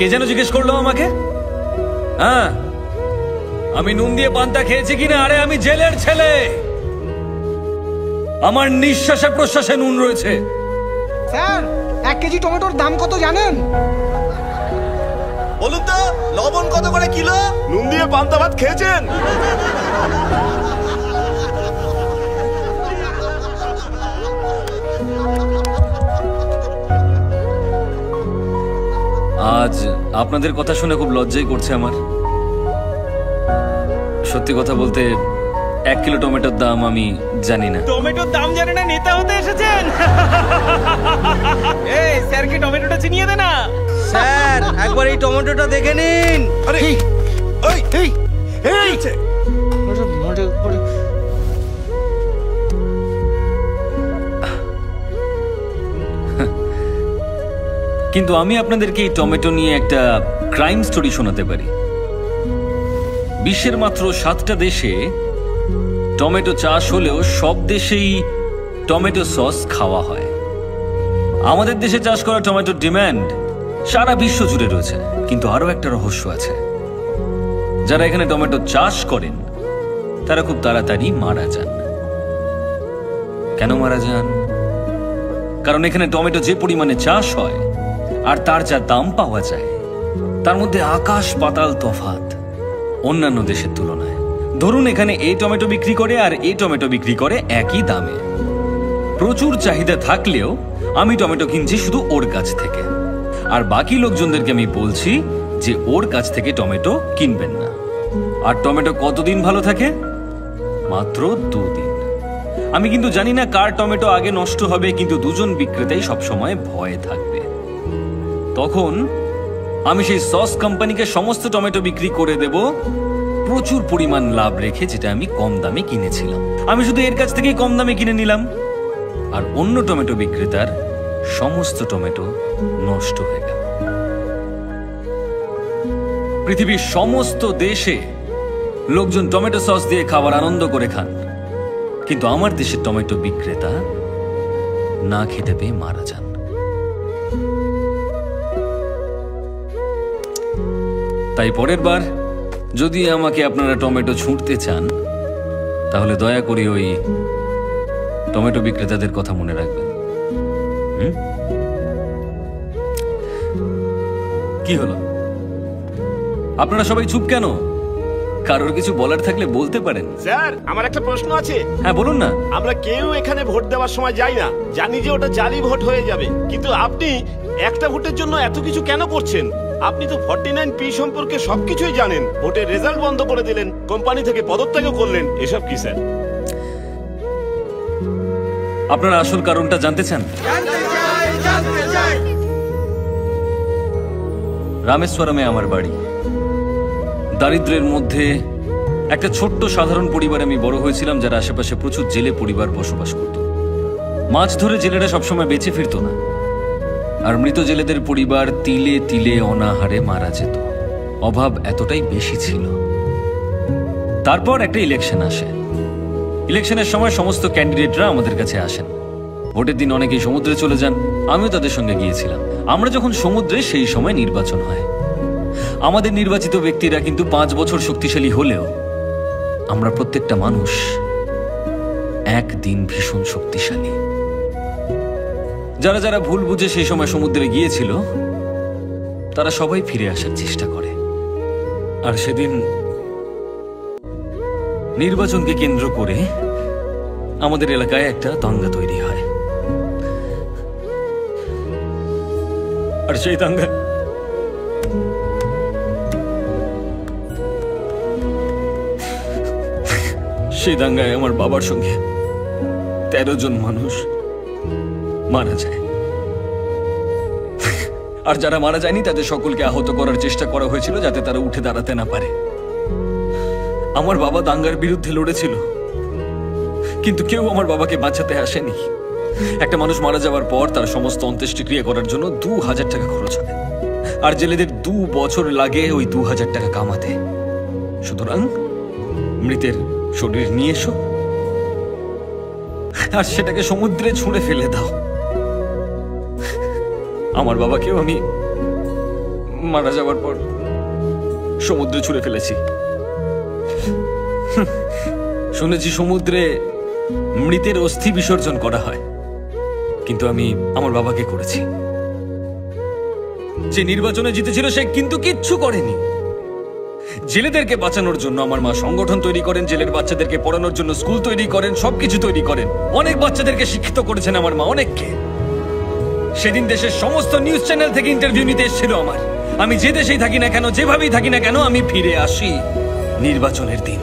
কে যেন জিজ্ঞেস করলো আমাকে? হ্যাঁ, আমি নুন দিয়ে পান্তা খেয়েছি কিনা? আরে আমি জেলের ছেলে, আমার নিঃশ্বাসে প্রশ্বাসে নুন রয়েছে। স্যার, 1 কেজি টমেটোর দাম কত জানেন? বলুন তো, লবণ কত করে কিলো? নুন দিয়ে পান্তা ভাত খেয়েছেন? আজ আপনাদের কথা শুনে খুব লজ্জাই করছে আমার। সত্যি কথা বলতে 1 কিলো টমেটোর দাম আমি জানি না। টমেটোর দাম জানে না, নেতা হতে এসেছেন? এই স্যারকে টমেটোটা চিনিয়ে দে না। স্যার, একবার এই টমেটোটা দেখে নিন। আরে এই এই এই কিন্তু আমি আপনাদেরকে এই টমেটো নিয়ে একটা ক্রাইম স্টোরি শোনাতে পারি। বিশ্বের মাত্র 7টা দেশে টমেটো চাষ হলেও সব দেশেই টমেটো সস খাওয়া হয়। আমাদের দেশে চাষ করা টমেটোর ডিমান্ড সারা বিশ্ব জুড়ে রয়েছে। কিন্তু আরো একটা রহস্য আছে, যারা এখানে টমেটো চাষ করেন তারা খুব তাড়াতাড়ি মারা যান। কেন মারা যান? কারণ এখানে টমেটো যে পরিমাণে চাষ হয় আর তার যা দাম পাওয়া যায়, তার মধ্যে আকাশ পাতাল তফাৎ অন্যান্য দেশের তুলনায়। ধরুন এখানে এই টমেটো বিক্রি করে আর এই টমেটো বিক্রি করে একই দামে। প্রচুর চাহিদা থাকলেও আমি টমেটো কিনছি শুধু ওর কাছ থেকে, আর বাকি লোকজনদেরকে আমি বলছি যে ওর কাছ থেকে টমেটো কিনবেন না। আর টমেটো কতদিন ভালো থাকে? মাত্র 2 দিন। আমি কিন্তু জানি না কার টমেটো আগে নষ্ট হবে, কিন্তু দুজন বিক্রেতাই সবসময় ভয়ে থাকবে। তখন আমি সেই সস কোম্পানিকে সমস্ত টমেটো বিক্রি করে দেব প্রচুর পরিমাণ লাভ রেখে, যেটা আমি কম দামে কিনেছিলাম। আমি শুধু এর কাছ থেকেই কম দামে কিনে নিলাম, আর অন্য টমেটো বিক্রেতার সমস্ত টমেটো নষ্ট হয়ে গেল। পৃথিবীর সমস্ত দেশে লোকজন টমেটো সস দিয়ে খাবার আনন্দ করে খান, কিন্তু আমার দেশের টমেটো বিক্রেতা না খেতে পেয়ে মারা যান। তাই পরের বার যদি আমাকে আপনারা টমেটো ছুঁড়তে চান, তাহলে দয়া করে ওই টমেটো বিক্রেতাদের কথা মনে রাখবেন। কি হলো? আপনারা সবাই চুপ কেন? কারোর কিছু বলার থাকলে বলতে পারেন। স্যার, আমার একটা প্রশ্ন আছে। হ্যাঁ, বলুন না। আমরা কেউ এখানে ভোট দেওয়ার সময় যাই না, জানি যে ওটা জালি ভোট হয়ে যাবে, কিন্তু আপনি একটা ভোটের জন্য এত কিছু কেন করছেন? আপনি তো 49P সম্পর্কে সবকিছুই জানেন। ভোটের রেজাল্ট বন্ধ করে দিলেন, কোম্পানি থেকে পদত্যাগও করলেন। এসব কি স্যার? আপনারা আসল কারণটা জানতে চান? রামেশ্বরমে আমার বাড়ি। দারিদ্র্যের মধ্যে একটা ছোট্ট সাধারণ পরিবারে আমি বড় হয়েছিলাম, যার আশেপাশে প্রচুর জেলে পরিবার বসবাস করত। মাছ ধরে জেলেরা সবসময় বেঁচে ফিরত না, আর মৃত জেলেদের পরিবার তিলে তিলে অনাহারে মারা যেত। অভাব এতটাই বেশি ছিল। তারপর একটা ইলেকশন আসে। ইলেকশনের সময় সমস্ত ক্যান্ডিডেটরা আমাদের কাছে আসেন। ভোটের দিন অনেকেই সমুদ্রে চলে যান, আমিও তাদের সঙ্গে গিয়েছিলাম। আমরা যখন সমুদ্রে, সেই সময় নির্বাচন হয়। আমাদের নির্বাচিত ব্যক্তিরা কিন্তু 5 বছর শক্তিশালী হলেও আমরা প্রত্যেকটা মানুষ একদিন ভীষণ শক্তিশালী। যারা যারা ভুল বুঝে সেই সময় সমুদ্রে গিয়েছিল, তারা সবাই ফিরে আসার চেষ্টা করে। আর সেদিন নির্বাচনকে কেন্দ্র করে আমাদের এলাকায় একটা দাঙ্গা তৈরি হয়। আর সেই দাঙ্গায় আমার বাবার সঙ্গে 13 জন মানুষ মারা যায়। আর যারা মারা যায়নি তাদের সকলকে আহত করার চেষ্টা করা হয়েছিল, যাতে তারা উঠে দাঁড়াতে না পারে। আমার বাবা দাঙ্গার বিরুদ্ধে লড়েছিল, কিন্তু কেউ আমার বাবাকে বাঁচাতে আসেনি। একটা মানুষ মারা যাওয়ার পর তার সমস্ত অন্ত্যেষ্টিক্রিয়া করার জন্য 2000 টাকা খরচ হয়, আর জেলেদের 2 বছর লাগে ওই 2000 টাকা কামাতে। সুতরাং মৃতের শরীর নিয়ে এসো আর সেটাকে সমুদ্রে ছুঁড়ে ফেলে দাও। আমার বাবাকেও আমি মারা যাওয়ার পর সমুদ্রে ছুঁড়ে ফেলেছি। শুনেছি সমুদ্রে মৃতের অস্থি বিসর্জন করা হয়, কিন্তু আমি আমার বাবাকে করেছি। যে নির্বাচনে জিতেছিল সে কিন্তু কিচ্ছু করেনি। জেলেদেরকে বাঁচানোর জন্য আমার মা সংগঠন তৈরি করেন, জেলের বাচ্চাদেরকে পড়ানোর জন্য স্কুল তৈরি করেন, সবকিছু তৈরি করেন। অনেক বাচ্চাদেরকে শিক্ষিত করেছেন আমার মা, অনেককে। সেদিন দেশের সমস্ত নিউজ চ্যানেল থেকে ইন্টারভিউ নিতে এসেছিল আমার। আমি যে দেশেই থাকি না কেন, যেভাবেই থাকি না কেন, আমি ফিরে আসি নির্বাচনের দিন।